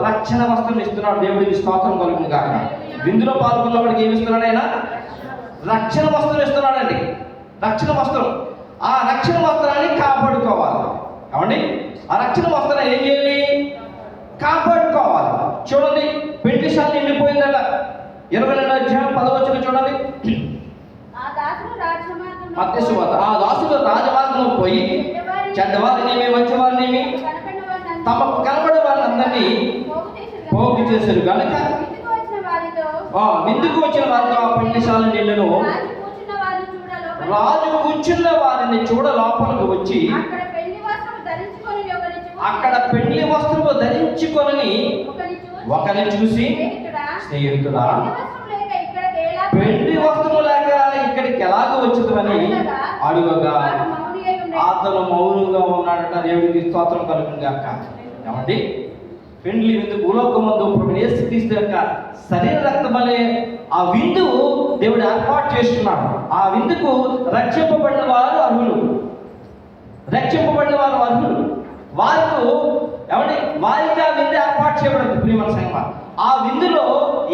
రక్షణ వస్త్రం ఇస్తున్నాడు. దేవుడికి స్తోత్రం కలుగును గాక. విందులో పాల్గొన్న వాడికి ఏమి ఇస్తున్నాడు? ఆయన రక్షణ వస్త్రం ఇస్తున్నాడండి. రక్షణ వస్త్రం. ఆ రక్షణ వస్త్రాన్ని కాపాడుకోవాలి. కాబట్టి ఆ రక్షణ వస్త్రాన్ని ఏం చేయాలి? కాపాడుకోవాలి. చూడండి, పెంటిశాల నిండిపోయిందట. 22:10 చూడండి. ఆ దాసులు రాజమార్గంలో పోయి చెడ్డవారినేమి మంచివారినేమి తమకు కనబడే వారిని పోగు చేశారు కనుక విందుకు వచ్చిన వారితో ఆ పెంటిశాల నిండును. రాజు కూర్చున్న వారిని చూడ లోపలికి వచ్చి అక్కడ పెళ్లి వస్త్రము ధరించుకొని ఒకరిని చూసి, స్నేహితుడా, పెళ్లి వస్త్రము లేక ఇక్కడికి ఎలాగో వచ్చిందని అడుగగా అతను మౌనంగా ఉన్నాడట. దేవుడికి స్తోత్రం కలుగును గాక. కాబట్టి పెండ్లి విందు భూలోకమందు ప్రభు యేసుక్రీస్తు యొక్క శరీర రక్తమనే ఆ విందు దేవుడు ఏర్పాటు చేస్తున్నాడు. ఆ విందుకు రక్షింపబడిన వారు అర్హులు. వారికి ఆ విందు ఏర్పాటు చేయబడింది ప్రియమైన సంగమా. ఆ విందులో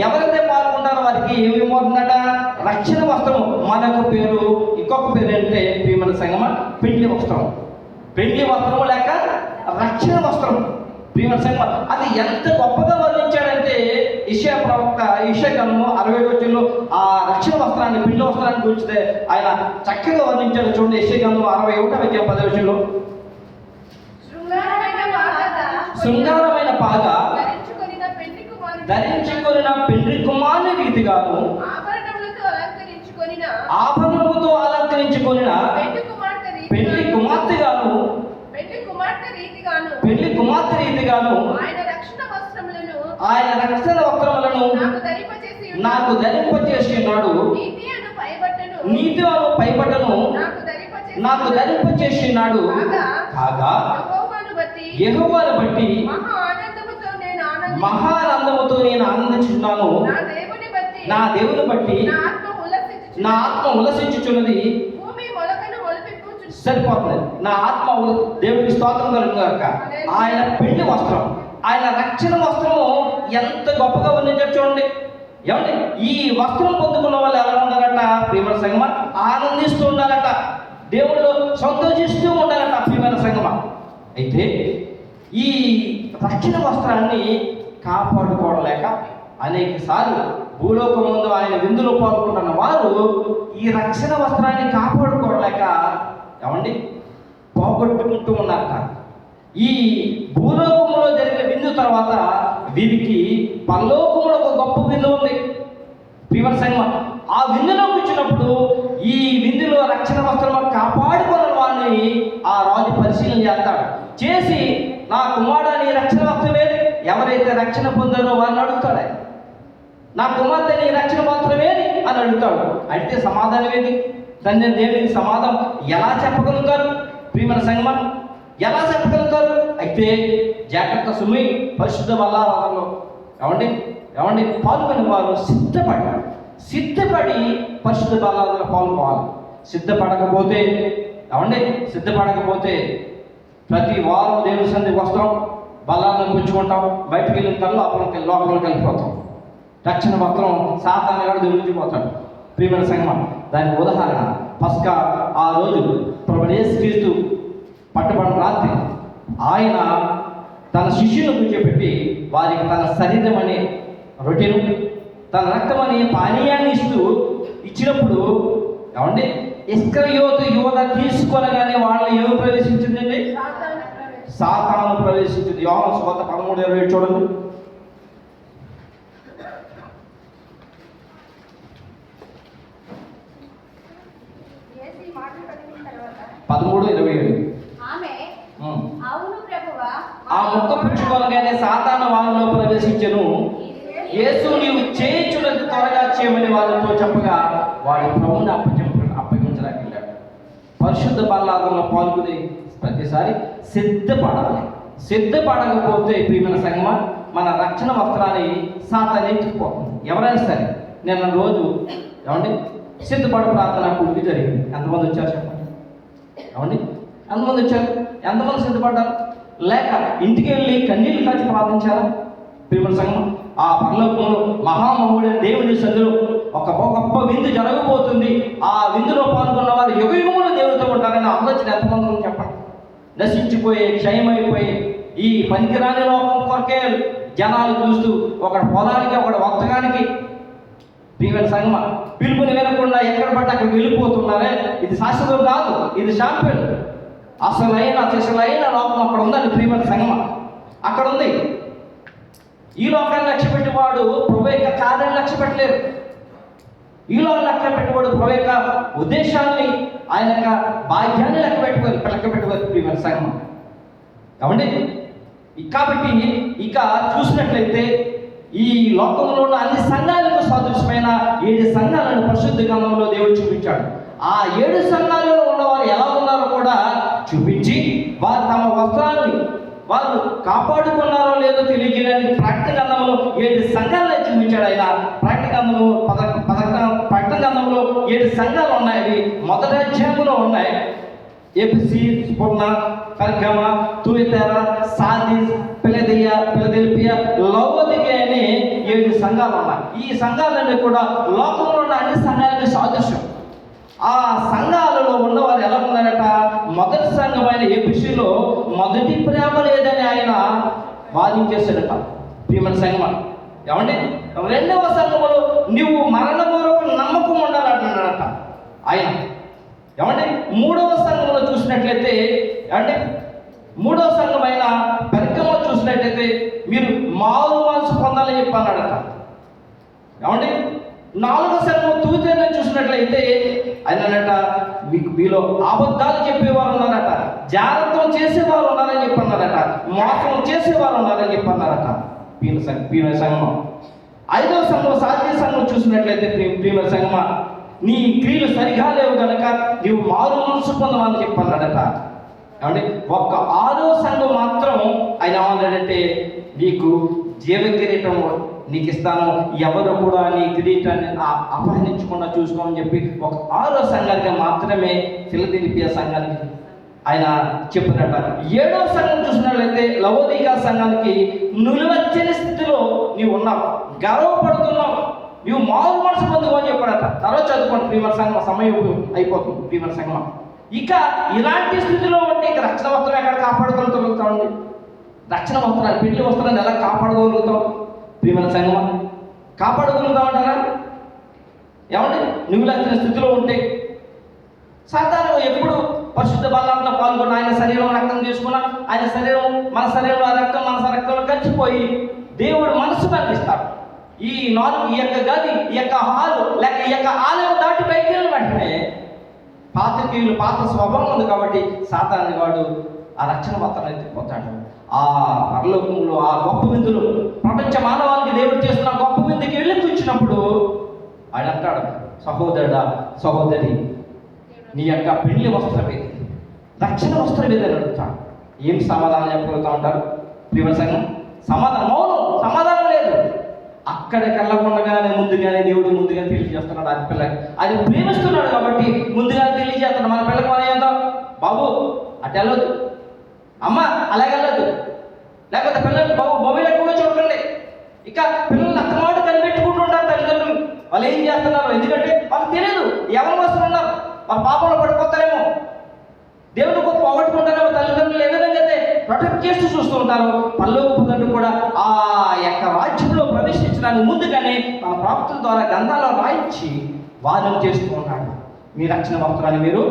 ఎవరైతే పాల్గొంటారో వారికి ఏమి పోతుందట? రక్షణ వస్త్రము. మనకు పేరు, ఇంకొక పేరు అంటే ప్రియమైన సంగమా పెండ్లి వస్త్రం. పెండ్లి వస్త్రము లేక రక్షణ వస్త్రం ప్రియమైన సంగమా. అది ఎంత గొప్పగా వర్ణించాడంటే యెషయా ప్రవక్త యెషయా-గ్రంథము 60 ఆ రక్షణ వస్త్రాన్ని, పెండ్లి వస్త్రాన్ని గురించి ఆయన చక్కగా వర్ణించాడు. చూడండి, యెషయా-గ్రంథము 61 శృంగారమైన పాగా ధరించుకొనిన పెండ్లి కుమారుని రీతిగాను ఆభరణములతో అలంకరించుకొనిన పెండ్లి కుమార్తెగాను ఆయన రక్షణ వస్త్రములను నాకు ధరింపచేసి ఉన్నాడు. నీతి అను పైబట్టను నాకు ధరింపచేసి ఉన్నాడు. కాగా యెహోవాను బట్టి మహానందముతో నేను ఆనందించున్నాను. నా దేవుని బట్టి నా ఆత్మ ఉల్లసించుచున్నది. సరిపోతుంది. నా ఆత్మ దేవుడికి స్తోత్రం కలుగును గాక. ఆయన పెండ్లి వస్త్రం, ఆయన రక్షణ వస్త్రము ఎంత గొప్పగా వర్ణించారు చూడండి. ఏమండి, ఈ వస్త్రం పొందుకున్న వాళ్ళు ఎలా ఉండాలట? ప్రియమైన సంగమా ఆనందిస్తూ ఉండాలట. దేవుళ్ళు సంతోషిస్తూ ఉండాలట ప్రియమైన సంగమా. అయితే ఈ రక్షణ వస్త్రాన్ని కాపాడుకోవలేక అనేక సార్లు భూలోకం ముందు ఆయన విందులో పాల్గొంటున్న వారు ఈ రక్షణ వస్త్రాన్ని కాపాడుకోవలేక ఏమండి పోగొట్టుకుంటూ ఉన్నారట. ఈ భూలోకంలో జరిగిన విందు తర్వాత వీరికి పరలోకంలో ఒక గొప్ప విందు ఉంది ప్రియమైన సంగమా. ఆ విందులోకి వచ్చినప్పుడు ఈ విందులో రక్షణ వస్త్రం కాపాడుకున్న వారిని ఆ రాజు పరిశీలన చేస్తాడు. చేసి, నా కుమారుడు నీ రక్షణ వస్త్రం ఏది? ఎవరైతే రక్షణ పొందారో వారిని అడుగుతాడు. నా కుమార్తె నీ రక్షణ వస్త్రం ఏది అని అడుగుతాడు. అయితే సమాధానం ఏది? తండ్రి దేవునికి సమాధానం ఎలా చెప్పగలుగుతారు ప్రియమైన సంగమా? ఎలా చెప్పగలుగుతారు? అయితే జాగ్రత్త సుమి పరిశుద్ధ బల్లారాధనలో ఏమండి పాల్గొని వారు సిద్ధపడి పరిశుద్ధ బల్లారాధనలో పాల్గొవాలి. సిద్ధపడకపోతే ప్రతి వారం దేవుని సన్నిధికి వస్తాం, బల్లాలను పుచ్చుకుంటాం, బయటికి వెళ్ళిన తర్వాత లోపలికి వెళ్ళిపోతాం. రక్షణ వస్త్రం సాతాను గాడు దొరికిపోతాడు. ప్రియమైన సంగమం, దానికి ఉదాహరణ పస్కా ఆ రోజు ప్రభువు యేసుక్రీస్తు పట్టుబడిన రాత్రి ఆయన తన శిష్యులను కూర్చోబెట్టి వారికి తన శరీరం అనే రొట్టెను, తన రక్తం అనే పానీయాన్ని ఇచ్చినప్పుడు ఏమండి ఇస్కరియోతు యోధ తీసుకోనగానే వాళ్ళు ఏమి ప్రవేశించిందండి? సాతాను ప్రవేశించింది. యోహాను సువార్త 13:27 చూడండి. ఆ ముక్క పుచ్చుకోనగానే సాతాను వాళ్ళలో ప్రవేశించెను. యేసు నీవు చేయించున్నది త్వరగా చేయమని వాళ్ళతో చెప్పగా వాడు ప్రభువుని అప్పగించడానికి వెళ్ళాడు. పరిశుద్ధ బల్లాదంలో పాల్గొని ప్రతిసారి సిద్ధపడకపోతే ప్రియమైన సంగమా మన రక్షణ వస్త్రాన్ని సాతాను ఎత్తుకుపోతుంది. ఎవరైనా సరే నిన్న రోజు ఏమండి సిద్ధపడ ప్రార్థన కూడికి జరిగింది. ఎంతమంది వచ్చారు చెప్పండి? ఏమండి ఎంతమంది వచ్చారు? ఎంతమంది సిద్ధపడ్డారు? లేక ఇంటికి వెళ్ళి కన్నీళ్ళు కాచి ప్రార్థించారా? ప్రియమైన సంగమా ఆ పరలోకంలో మహామహుడైన దేవుని సందులో ఒక గొప్ప విందు జరగబోతుంది. ఆ విందులో పాల్గొన్న వారు యుగయుగములు దేవుడితో ఉంటారని ఆలోచన ఎంతమంది చెప్పండి? నశించిపోయే క్షయమైపోయే ఈ పనికిరాని లోకం కొరకే జనాలు చూస్తూ ఒకటి పొలానికి ఒకటి వక్తగానికి ప్రియమైన సంగమ పిలుపుని వినకుండా ఎక్కడ పట్టి అక్కడ వెళ్ళిపోతున్నారే. ఇది శాశ్వతం కాదు, ఇది శాంపిల్. అసలైన లోకం అక్కడ ఉందండి ప్రియమైన సంగమ, అక్కడ ఉంది. ఈ లోకాన్ని లక్ష్య పెట్టేవాడు ప్రభు యొక్క కార్యాన్ని లక్ష్య పెట్టలేరు. ఈ లోకాన్ని లెక్క పెట్టేవాడు ప్రభు యొక్క ఉద్దేశాన్ని, ఆయన యొక్క భాగ్యాన్ని లెక్క పెట్టుకోరు ప్రియమైన సంగమ. కాబట్టి ఇక చూసినట్లయితే ఈ లోకంలో ఉన్న అన్ని సంఘాలకు సదృశమైన 7 సంఘాలను పరిశుద్ధ గ్రంథంలో దేవుడు చూపించాడు. ఆ 7 సంఘాలలో ఉన్నవారు ఎలా ఉన్నారో కూడా చూపించి వారు తమ వస్త్రాన్ని వాళ్ళు కాపాడుకున్నారో లేదో తెలియజేయడానికి ప్రకటన గ్రంథంలో 7 సంఘాలను చూపించాడు. ఆయన ప్రకటన గ్రంథంలో ప్రకటన గ్రంథంలో 7 సంఘాలు ఉన్నాయి. అవి మొదటి అధ్యాయంలో ఉన్నాయి. Ephesus, Smyrna, Pergamum, Thyatira, Sardis, Philadelphia, Laodicea అనే 7 సంఘాలు ఉన్నాయి. ఈ సంఘాలన్నీ కూడా లోకంలో ఉన్న అన్ని సంఘాలకి సాదృశ్యం. ఆ సంఘాలలో ఉన్నవారు ఎలా ఉన్నారట? మొదటి సంఘమైన ఎఫెసీలో మొదటి ప్రేమ లేదని ఆయన వాదించేశాడట ప్రియమైన సంఘం. ఏమండి రెండవ సంఘములో నువ్వు మరణపూర్వక నమ్మకం ఉండాలంటున్నాడట ఆయన. ఏమంటే మూడవ సంఘంలో చూసినట్లయితే అంటే మూడవ సంఘమైన పెర్గమలో చూసినట్లయితే మీరు మారు మనసు పొందాలని చెప్పి అన్నాడట. ఏమంటే 4వ సంఘం తూతైరలో చూసినట్లయితే ఆయన అన్నట మీలో అబద్ధాలు చెప్పేవారు ఉన్నారట, జాగ్రత్తం చేసేవారు ఉన్నారని చెప్పి అన్నారట, మోసం చేసేవారు ఉన్నారని చెప్పి అన్నారట ప్రియమైన సంఘం. 5వ సంఘం సాధ్య సంఘం చూసినట్లయితే ప్రియమైన సంఘం నీ క్రియలు సరిగా లేవు కనుక నీవు మారు మనసు పొందమని చెప్పన్నాడట. ఏమంటే 6వ సంఘం మాత్రం ఆయన ఏమన్నాడంటే నీకు జీవ కిరీటం నీకు ఇస్తాను, ఎవరు కూడా నీ కిరీటాన్ని అపహరించకుండా చూసుకోమని చెప్పి 6వ సంఘానికి మాత్రమే ఫిలదెల్ఫియా సంఘానికి ఆయన చెప్పినట్ట. 7వ సంఘం చూసినట్లయితే లవోదికయ సంఘానికి నిలువెచ్చని స్థితిలో నీవు ఉన్నావు, గర్వపడుతున్నావు, నువ్వు మారు మనసు పొందుకోని చెప్పాడట. తర్వాత చదువుకోండి ప్రియమైన సంఘం, సమయం అయిపోతుంది ప్రియమైన సంఘం. ఇక ఇలాంటి స్థితిలో ఉంటే ఇక రక్షణ వస్త్రం ఎక్కడ కాపాడుకోగలుగుతామండి? రక్షణ వస్త్రాన్ని పెళ్లి వస్త్రాన్ని ఎలా కాపాడుకోగలుగుతాం ప్రియమైన సంఘం? కాపాడుకోగలుగుతామంటారా? ఏమంటే నువ్వు వచ్చిన స్థితిలో ఉంటే సాధారణ ఎప్పుడు పరిశుద్ధ బలంతో పాల్గొన్న ఆయన శరీరం రక్తం తీసుకున్నా ఆయన శరీరం మన శరీరంలో ఆ రక్తం మన రక్తంలో కలిసిపోయి దేవుడు మనసు కనిపిస్తాడు. ఈ యొక్క గది, ఈ యొక్క హాలు లేక ఈ యొక్క ఆలయం దాటి బయటికి వెళ్ళిన వెంటనే పాత స్వభావం ఉంది కాబట్టి సాతాను వాడు ఆ రక్షణ వస్త్రాన్ని ఎత్తిపోతాడు. ఆ పరలోకంలో ఆ గొప్ప విందులు ప్రపంచ మానవాళికి దేవుడు చేస్తున్న గొప్ప విందుకి వెళ్ళి కూర్చున్నప్పుడు ఆయన అంటాడు, సహోదరుడా సహోదరి నీ యొక్క పెళ్లి వస్త్రం ఏది, రక్షణ వస్త్రం ఏదని అడుగుతాడు. ఏం సమాధానం చెప్పగలుగుతా ఉంటారు ప్రియమైన సంఘం? సమాధానం లేదు. అక్కడికి వెళ్ళకుండానే ముందుగానే దేవుడు ముందుగానే తెలియజేస్తున్నాడు ఆ పిల్లకి. అది ప్రేమిస్తున్నాడు కాబట్టి ముందుగానే తెలియజేస్తున్నాడు. మన పిల్లకి మనం ఏందాం, బాబు అటు వెళ్ళొద్దు, అమ్మ అలాగే వెళ్ళొద్దు, లేకపోతే పిల్లలు బాబు మొబైల్ ఎక్కువగా చూడకండి. ఇక పిల్లల్ని అత్తమాట కనిపెట్టుకుంటూ వాళ్ళు ఏం చేస్తున్నారు? ఎందుకంటే వాళ్ళకి తెలియదు ఎవరి వస్తున్నారు ఉన్నారు, వాళ్ళ పాపంలో పడిపోతారేమో, దేవుడు గొప్ప పోగొట్టుకుంటారేమో, తల్లిదండ్రులు ఏ విధంగా అయితే ప్రొటెక్ట్ చేస్తూ చూస్తూ ఉంటారు. పరలోకపు తండ్రి కూడా ఆ యొక్క రాజ్యంలో ప్రవేశించడానికి ముందుగానే తన ప్రాప్తుల ద్వారా గ్రంథాల్లో రాయించి వాదన చేస్తూ ఉన్నాడు. మీ రక్షణ వస్త్రాన్ని మీరు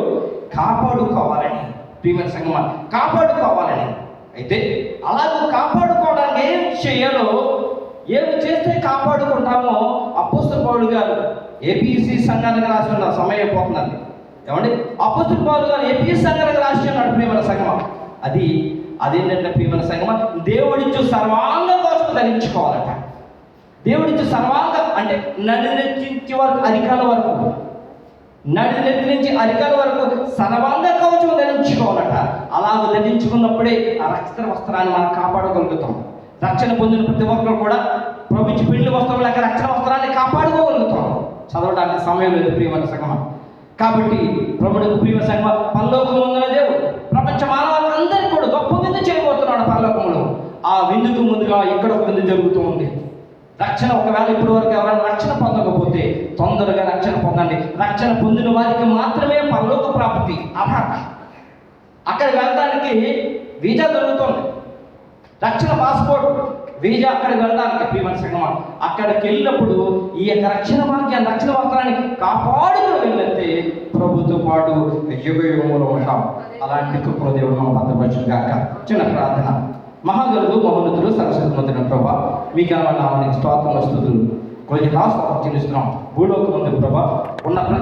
కాపాడుకోవాలని, ప్రియమైన సంగమా, కాపాడుకోవాలని. అయితే అలాగే కాపాడుకోవడానికి ఏం చేయాలో, ఏమి చేస్తే కాపాడుకుంటామో అపోస్తలుడు పౌలు గారు ఏపీసీ సంఘానికి రాసి ఉన్న సమయం అయిపోతుందండి. ఏమండి, అపోస్తలుడు పౌలు గారు ఏపీసీ సంఘానికి రాసి ఉన్నాడు. ప్రియమైన సంగమా, అదేంటంటే ప్రియమైన సంగమా, దేవుడిచ్చు సర్వాంగ కోసం ధరించుకోవాలట. దేవుడిచ్చు సర్వాంగ అంటే నడినెత్తి వరకు అరికాల వరకు, నడినెత్తి నుంచి అరికాల వరకు సర్వాంగ కవచం ధరించుకోవాలట. అలాగ ధరించుకున్నప్పుడే ఆ రక్షణ వస్త్రాన్ని మనం కాపాడగలుగుతాం. రక్షణ పొందిన ప్రతి ఒక్కరు కూడా ప్రభుత్వ పెళ్లి వస్త్రం లేక రక్షణ వస్త్రాన్ని కాపాడుకోగలుగుతాం. చదవడానికి సమయం లేదు ప్రియమైన సంగమా. కాబట్టి ప్రభువుకు ప్రియ సంగమా, పరలోకం ఉందన్న దేవుడు ప్రపంచ మానవాళ్ళందరికీ కూడా గొప్ప విందు చేయబోతున్నాడు పరలోకంలో. ఆ విందుకు ముందుగా ఇక్కడ ఒక విందు జరుగుతూ ఉంది. రక్షణ ఒకవేళ ఇప్పటి వరకు ఎవరైనా రక్షణ పొందకపోతే తొందరగా రక్షణ పొందండి. రక్షణ పొందిన వారికి మాత్రమే పరలోక ప్రాప్తి అర్హత. అక్కడ వెళ్ళడానికి వీజా దొరుకుతుంది, రక్షణ పాస్పోర్ట్ వీజా అక్కడికి వెళ్ళడానికి. ప్రియమైన సంగమా, అక్కడికి వెళ్ళినప్పుడు ఈ యొక్క రక్షణ భాగ్యాన్ని, రక్షణ వస్త్రాన్ని కాపాడుకుని వెళ్ళితే ప్రభుతో పాటు యుగయుగములో ఉంటాం. అలాంటి కృపలో దేవుడు మనం భద్రపరచును గాక. చిన్న ప్రార్థన. మహాగరుడు మహోన్నతుడు సరస్వతి ప్రభా, మీకు నామానికి స్తోత్రం స్తుతులు కృతజ్ఞతాస్తుతులు చెల్లిస్తున్నాం. భూలోకమందు ప్రభా ఉన్న ప్రతి